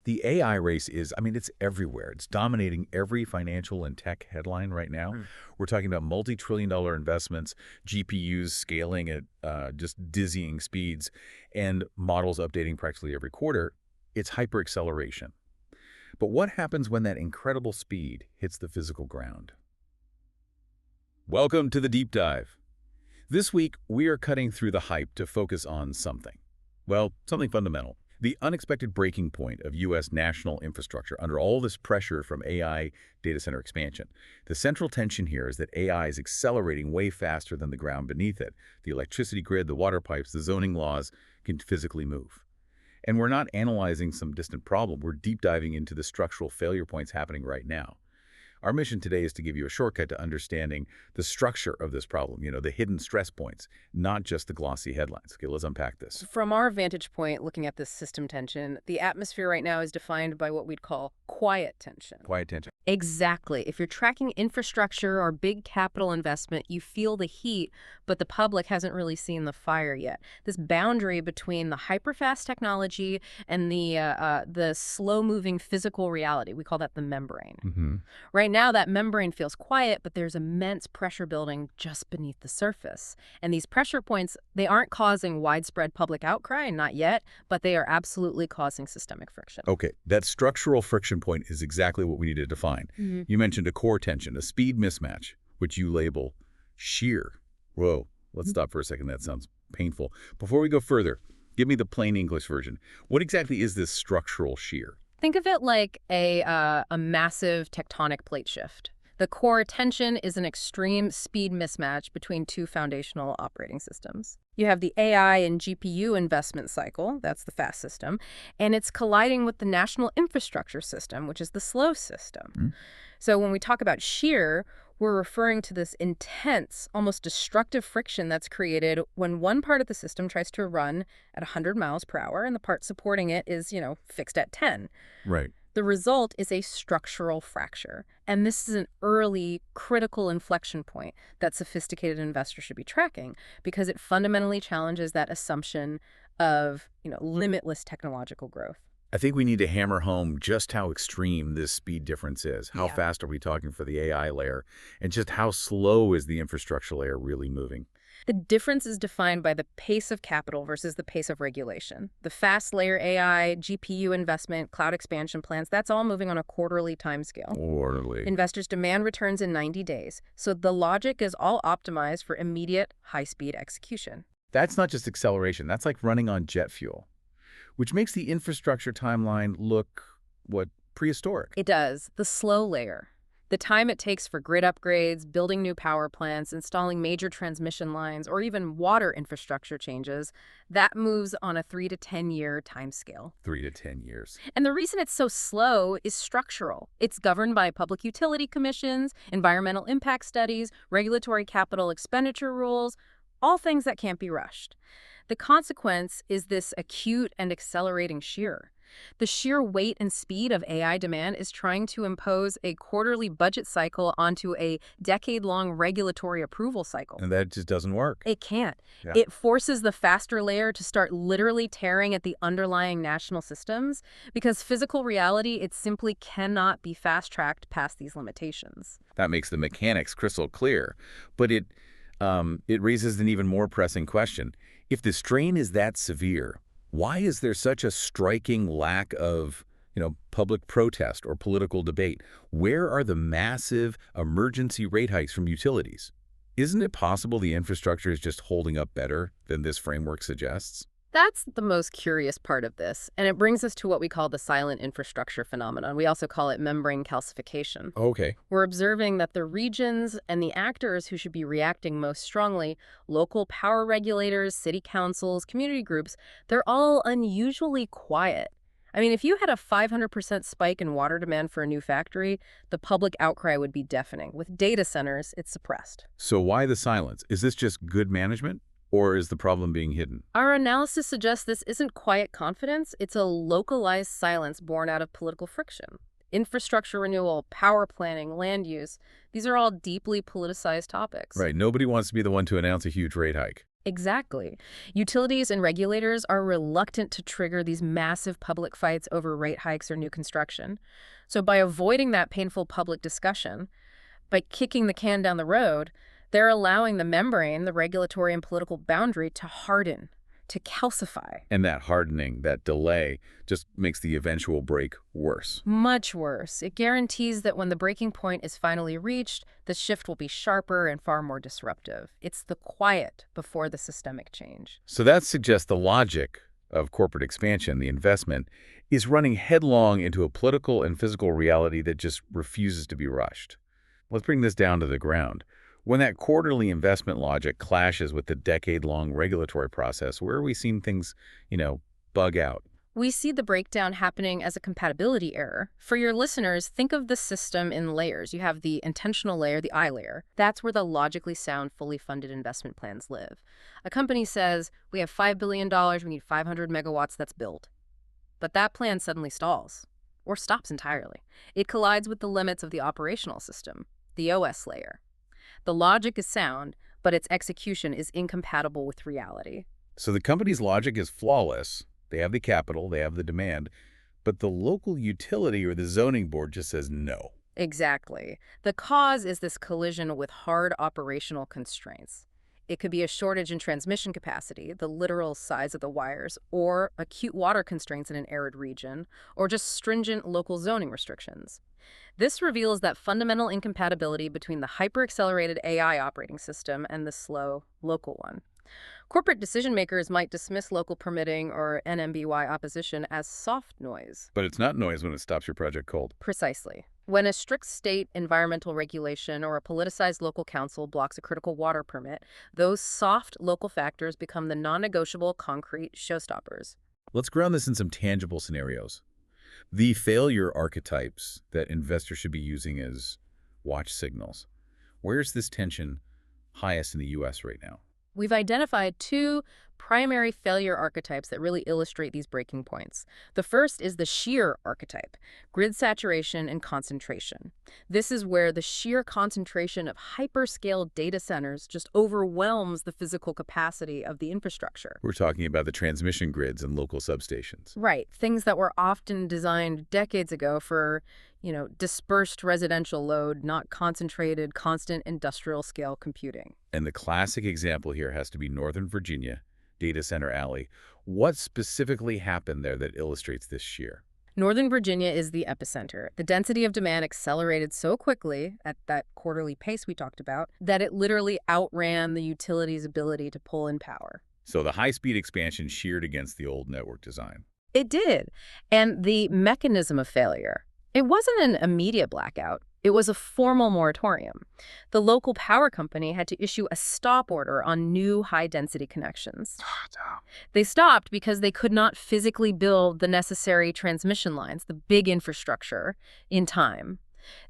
The AI race is, I mean, it's everywhere. It's dominating every financial and tech headline right now. We're talking about multi-trillion-dollar investments, GPUs scaling at just dizzying speeds, and models updating practically every quarter. It's hyper-acceleration. But what happens when that incredible speed hits the physical ground? Welcome to the Deep Dive. This week, we are cutting through the hype to focus on something. Well, something fundamental. The unexpected breaking point of U.S. national infrastructure under all this pressure from AI data center expansion. The central tension here is that AI is accelerating way faster than the ground beneath it. The electricity grid, the water pipes, the zoning laws can physically move. And we're not analyzing some distant problem. We're deep diving into the structural failure points happening right now. Our mission today is to give you a shortcut to understanding the structure of this problem, the hidden stress points, not just the glossy headlines. Okay, let's unpack this. From our vantage point, looking at this system tension, the atmosphere right now is defined by what we'd call quiet tension. Quiet tension. Exactly. If you're tracking infrastructure or big capital investment, you feel the heat, but the public hasn't really seen the fire yet. This boundary between the hyperfast technology and the slow-moving physical reality, we call that the membrane. Right now, that membrane feels quiet, but there's immense pressure building just beneath the surface. And these pressure points, they aren't causing widespread public outcry, not yet, but they are absolutely causing systemic friction. Okay, that structural friction point is exactly what we need to define. You mentioned a core tension, a speed mismatch, which you label shear. Whoa, let's stop for a second. That sounds painful. Before we go further, give me the plain English version. What exactly is this structural shear? Think of it like a massive tectonic plate shift. The core tension is an extreme speed mismatch between two foundational operating systems. You have the AI and GPU investment cycle, that's the fast system, and it's colliding with the national infrastructure system, which is the slow system. So when we talk about shear, we're referring to this intense, almost destructive friction that's created when one part of the system tries to run at 100 miles per hour and the part supporting it is, fixed at 10. Right. The result is a structural fracture. And this is an early, critical inflection point that sophisticated investors should be tracking because it fundamentally challenges that assumption of, limitless technological growth. I think we need to hammer home just how extreme this speed difference is. How fast are we talking for the AI layer? And just how slow is the infrastructure layer really moving? The difference is defined by the pace of capital versus the pace of regulation. The fast layer AI, GPU investment, cloud expansion plans, that's all moving on a quarterly timescale. Quarterly. Investors demand returns in 90 days. So the logic is all optimized for immediate, high-speed execution. That's not just acceleration. That's like running on jet fuel, which makes the infrastructure timeline look, prehistoric. It does. The slow layer. The time it takes for grid upgrades, building new power plants, installing major transmission lines, or even water infrastructure changes, that moves on a 3 to 10 year timescale. 3 to 10 years. And the reason it's so slow is structural. It's governed by public utility commissions, environmental impact studies, regulatory capital expenditure rules, all things that can't be rushed. The consequence is this acute and accelerating shear. The sheer weight and speed of AI demand is trying to impose a quarterly budget cycle onto a decade-long regulatory approval cycle. And that just doesn't work. It can't. It forces the faster layer to start literally tearing at the underlying national systems because physical reality, it simply cannot be fast-tracked past these limitations. That makes the mechanics crystal clear. But it raises an even more pressing question. If the strain is that severe, why is there such a striking lack of, public protest or political debate? Where are the massive emergency rate hikes from utilities? Isn't it possible the infrastructure is just holding up better than this framework suggests? That's the most curious part of this, and it brings us to what we call the silent infrastructure phenomenon. We also call it membrane calcification. Okay. We're observing that the regions and the actors who should be reacting most strongly, local power regulators, city councils, community groups, they're all unusually quiet. I mean, if you had a 500% spike in water demand for a new factory, the public outcry would be deafening. With data centers, it's suppressed. So why the silence? Is this just good management? Or is the problem being hidden? Our analysis suggests this isn't quiet confidence, it's a localized silence born out of political friction. Infrastructure renewal, power planning, land use, these are all deeply politicized topics. Right. Nobody wants to be the one to announce a huge rate hike. Exactly. Utilities and regulators are reluctant to trigger these massive public fights over rate hikes or new construction. So by avoiding that painful public discussion, by kicking the can down the road, they're allowing the membrane, the regulatory and political boundary, to harden, to calcify. And that hardening, that delay, just makes the eventual break worse. Much worse. It guarantees that when the breaking point is finally reached, the shift will be sharper and far more disruptive. It's the quiet before the systemic change. So that suggests the logic of corporate expansion, the investment, is running headlong into a political and physical reality that just refuses to be rushed. Let's bring this down to the ground. When that quarterly investment logic clashes with the decade-long regulatory process, where are we seeing things, bug out? We see the breakdown happening as a compatibility error. For your listeners, think of the system in layers. You have the intentional layer, the I layer. That's where the logically sound, fully funded investment plans live. A company says, we have $5 billion, we need 500 megawatts, that's built. But that plan suddenly stalls, or stops entirely. It collides with the limits of the operational system, the OS layer. The logic is sound, but its execution is incompatible with reality. So the company's logic is flawless. They have the capital, they have the demand, but the local utility or the zoning board just says no. Exactly. The cause is this collision with hard operational constraints. It could be a shortage in transmission capacity, the literal size of the wires, or acute water constraints in an arid region, or just stringent local zoning restrictions. This reveals that fundamental incompatibility between the hyper-accelerated AI operating system and the slow, local one. Corporate decision-makers might dismiss local permitting or NMBY opposition as soft noise. But it's not noise when it stops your project cold. Precisely. When a strict state environmental regulation or a politicized local council blocks a critical water permit, those soft local factors become the non-negotiable concrete showstoppers. Let's ground this in some tangible scenarios. The failure archetypes that investors should be using as watch signals. Where's this tension highest in the U.S. right now? We've identified two primary failure archetypes that really illustrate these breaking points. The first is the shear archetype, grid saturation and concentration. This is where the sheer concentration of hyperscale data centers just overwhelms the physical capacity of the infrastructure. We're talking about the transmission grids and local substations. Right, things that were often designed decades ago for, dispersed residential load, not concentrated, constant industrial scale computing. And the classic example here has to be Northern Virginia, Data Center Alley. What specifically happened there that illustrates this shear? Northern Virginia is the epicenter. The density of demand accelerated so quickly at that quarterly pace we talked about that it literally outran the utility's ability to pull in power. So the high-speed expansion sheared against the old network design. It did. And the mechanism of failure, it wasn't an immediate blackout. It was a formal moratorium. The local power company had to issue a stop order on new high-density connections. They stopped because they could not physically build the necessary transmission lines, the big infrastructure, in time.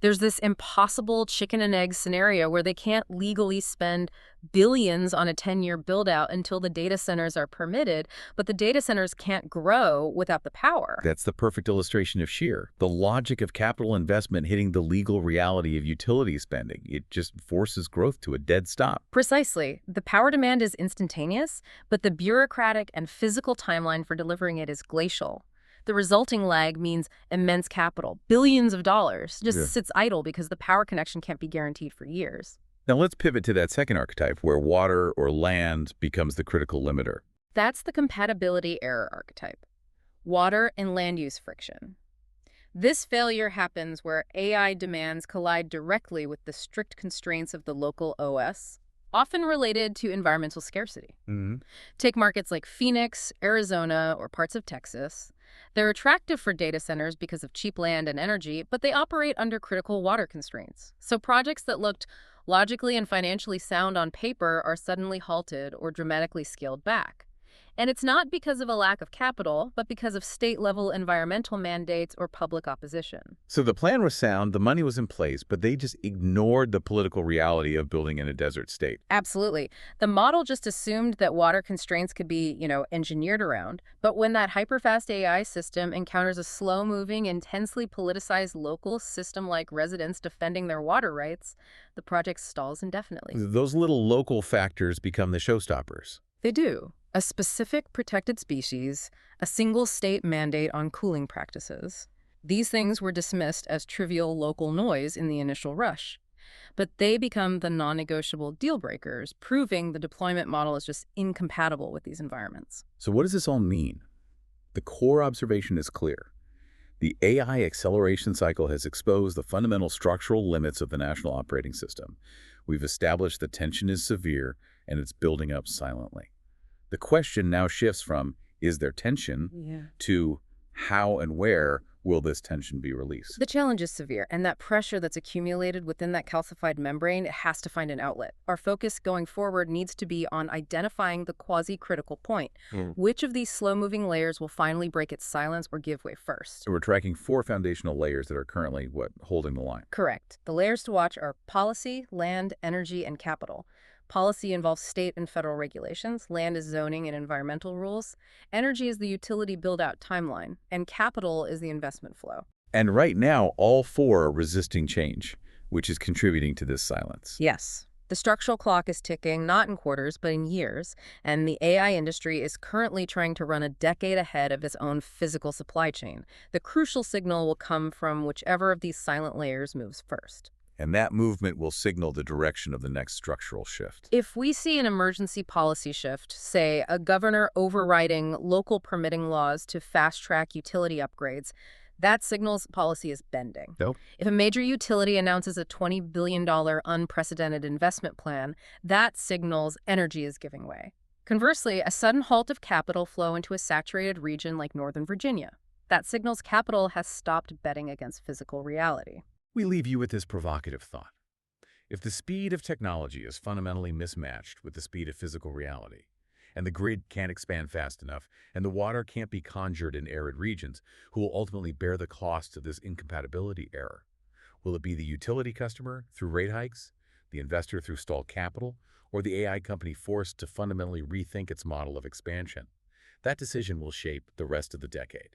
There's this impossible chicken and egg scenario where they can't legally spend billions on a 10-year build-out until the data centers are permitted, but the data centers can't grow without the power. That's the perfect illustration of shear. The logic of capital investment hitting the legal reality of utility spending. It just forces growth to a dead stop. Precisely. The power demand is instantaneous, but the bureaucratic and physical timeline for delivering it is glacial. The resulting lag means immense capital, billions of dollars, just sits idle because the power connection can't be guaranteed for years. Now let's pivot to that second archetype where water or land becomes the critical limiter. That's the compatibility error archetype. Water and land use friction. This failure happens where AI demands collide directly with the strict constraints of the local OS, often related to environmental scarcity. Take markets like Phoenix, Arizona, or parts of Texas. They're attractive for data centers because of cheap land and energy, but they operate under critical water constraints. So projects that looked logically and financially sound on paper are suddenly halted or dramatically scaled back. And it's not because of a lack of capital, but because of state-level environmental mandates or public opposition. So the plan was sound, the money was in place, but they just ignored the political reality of building in a desert state. Absolutely. The model just assumed that water constraints could be, engineered around. But when that hyperfast AI system encounters a slow-moving, intensely politicized local system like residents defending their water rights, the project stalls indefinitely. Those little local factors become the showstoppers. They do. A specific protected species, a single state mandate on cooling practices. These things were dismissed as trivial local noise in the initial rush, but they become the non-negotiable deal breakers, proving the deployment model is just incompatible with these environments. So what does this all mean? The core observation is clear. The AI acceleration cycle has exposed the fundamental structural limits of the national operating system. We've established the tension is severe and it's building up silently. The question now shifts from, is there tension, to how and where will this tension be released? The challenge is severe, and that pressure that's accumulated within that calcified membrane has to find an outlet. Our focus going forward needs to be on identifying the quasi-critical point. Which of these slow-moving layers will finally break its silence or give way first? So we're tracking 4 foundational layers that are currently, holding the line. Correct. The layers to watch are policy, land, energy, and capital. Policy involves state and federal regulations, land is zoning and environmental rules, energy is the utility build-out timeline, and capital is the investment flow. And right now, all 4 are resisting change, which is contributing to this silence. Yes. The structural clock is ticking, not in quarters, but in years, and the AI industry is currently trying to run a decade ahead of its own physical supply chain. The crucial signal will come from whichever of these silent layers moves first. And that movement will signal the direction of the next structural shift. If we see an emergency policy shift, say a governor overriding local permitting laws to fast-track utility upgrades, that signals policy is bending. Nope. If a major utility announces a $20 billion unprecedented investment plan, that signals energy is giving way. Conversely, a sudden halt of capital flow into a saturated region like Northern Virginia, that signals capital has stopped betting against physical reality. We leave you with this provocative thought. If the speed of technology is fundamentally mismatched with the speed of physical reality, and the grid can't expand fast enough, and the water can't be conjured in arid regions, who will ultimately bear the cost of this incompatibility error? Will it be the utility customer through rate hikes, the investor through stalled capital, or the AI company forced to fundamentally rethink its model of expansion? That decision will shape the rest of the decade.